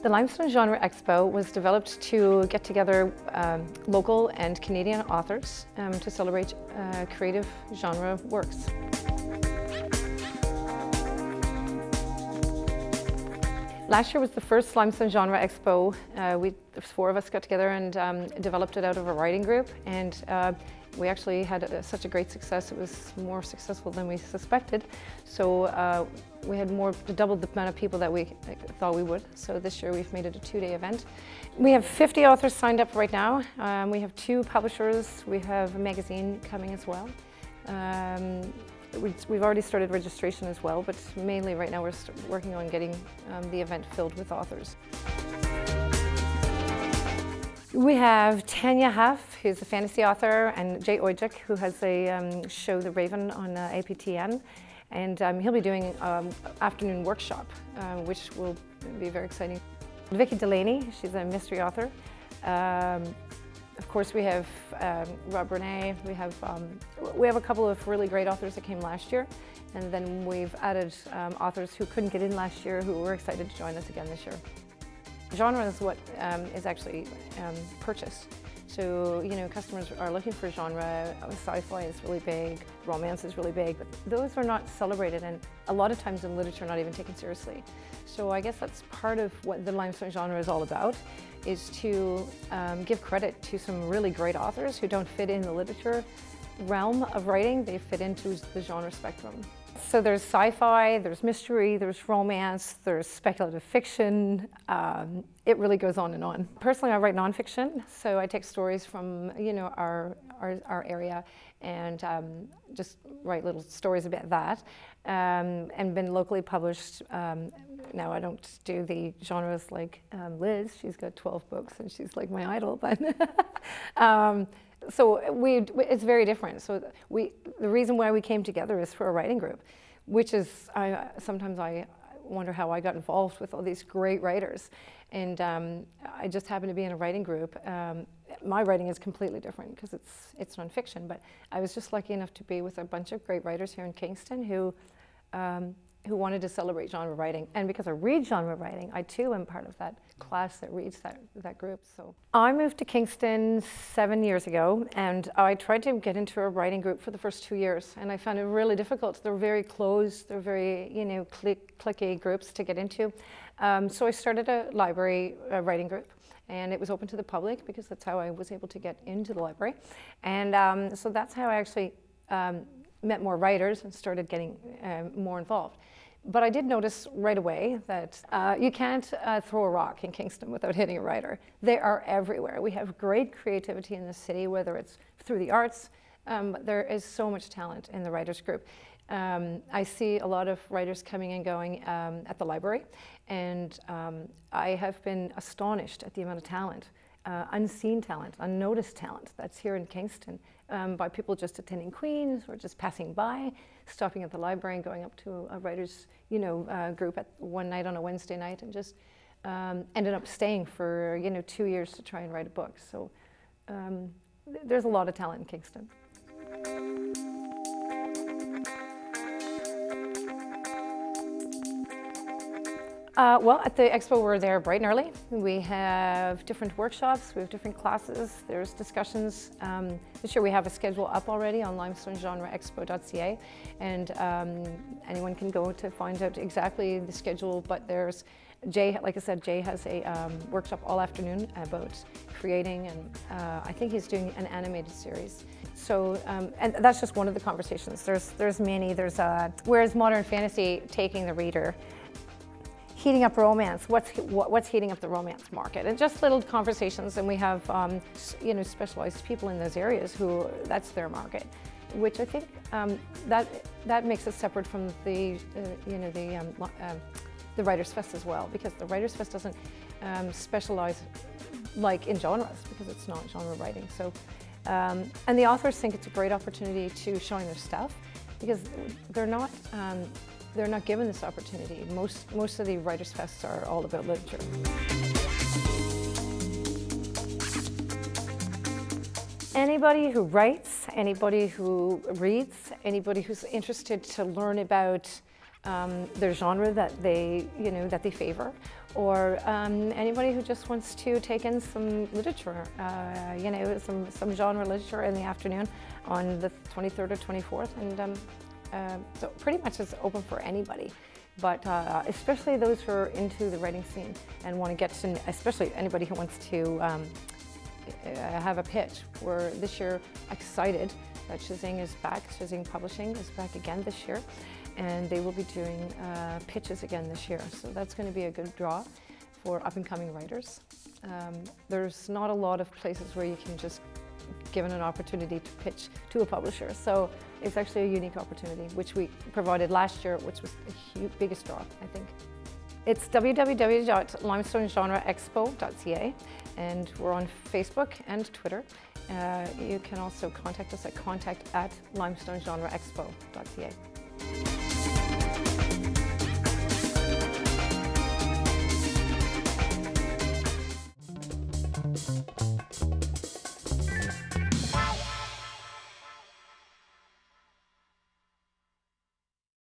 The Limestone Genre Expo was developed to get together local and Canadian authors to celebrate creative genre works. Last year was the first Limestone Genre Expo. There's 4 of us got together and developed it out of a writing group, and we actually had such a great success. It was more successful than we suspected. So we had double the amount of people that we thought we would. So this year we've made it a 2-day event. We have 50 authors signed up right now. We have 2 publishers. We have a magazine coming as well. We've already started registration as well, but mainly right now we're working on getting the event filled with authors. We have Tanya Huff, who's a fantasy author, and Jay Ojik, who has a show, The Raven, on APTN. And he'll be doing an afternoon workshop, which will be very exciting. Vicky Delaney, she's a mystery author. Of course, we have Rob Renee. We have a couple of really great authors that came last year, and then we've added authors who couldn't get in last year who were excited to join us again this year. Genre is what is actually purchased. So, you know, customers are looking for genre. Sci-fi is really big, romance is really big, but those are not celebrated, and a lot of times in literature not even taken seriously. So I guess that's part of what the Limestone Genre is all about, is to give credit to some really great authors who don't fit in the literature realm of writing. They fit into the genre spectrum. So there's sci-fi, there's mystery, there's romance, there's speculative fiction. It really goes on and on. Personally, I write nonfiction, so I take stories from, you know, our area and just write little stories about that, and been locally published. Now I don't do the genres like Liz. She's got 12 books and she's like my idol, but so it's very different. So the reason why we came together is for a writing group, which is, sometimes I wonder how I got involved with all these great writers. And I just happen to be in a writing group. My writing is completely different because it's nonfiction, but I was just lucky enough to be with a bunch of great writers here in Kingston who wanted to celebrate genre writing. And because I read genre writing, I too am part of that class that reads that group. So I moved to Kingston 7 years ago, and I tried to get into a writing group for the first 2 years, and I found it really difficult. They're very closed, they're very, you know, cliquey groups to get into. So I started a library writing group, and it was open to the public because that's how I was able to get into the library. And so that's how I actually met more writers and started getting more involved. But I did notice right away that you can't throw a rock in Kingston without hitting a writer. They are everywhere. We have great creativity in the city, whether it's through the arts. There is so much talent in the writers group. I see a lot of writers coming and going at the library, and I have been astonished at the amount of talent, unseen talent, unnoticed talent that's here in Kingston, by people just attending Queen's or just passing by, stopping at the library and going up to a writer's, you know, group at one night on a Wednesday night, and just ended up staying for, you know, 2 years to try and write a book. So there's a lot of talent in Kingston. Well, at the Expo we're there bright and early. We have different workshops, we have different classes, there's discussions. This year we have a schedule up already on limestonegenreexpo.ca, and anyone can go to find out exactly the schedule, but there's Jay, like I said, Jay has a workshop all afternoon about creating, and I think he's doing an animated series. So, and that's just one of the conversations. There's many, where's modern fantasy taking the reader? Heating up romance, what's heating up the romance market? And just little conversations, and we have you know, specialized people in those areas who, that's their market, which I think that makes us separate from the you know, the Writers' Fest as well, because the Writers' Fest doesn't specialize like in genres, because it's not genre writing. So, and the authors think it's a great opportunity to showing their stuff, because they're not given this opportunity. Most of the Writers' Fests are all about literature. Anybody who writes, anybody who reads, anybody who's interested to learn about their genre that they, you know, that they favor, or anybody who just wants to take in some literature, you know, some genre literature in the afternoon on the 23rd or 24th, and so pretty much it's open for anybody. But especially those who are into the writing scene and want to get to, especially anybody who wants to have a pitch. We're this year excited that Shazing is back. Shazing Publishing is back again this year, and they will be doing pitches again this year. So that's going to be a good draw for up-and-coming writers. There's not a lot of places where you can just given an opportunity to pitch to a publisher. So it's actually a unique opportunity, which we provided last year, which was the biggest draw, I think. It's www.limestonegenreexpo.ca, and we're on Facebook and Twitter. You can also contact us at contact@limestonegenreexpo.ca.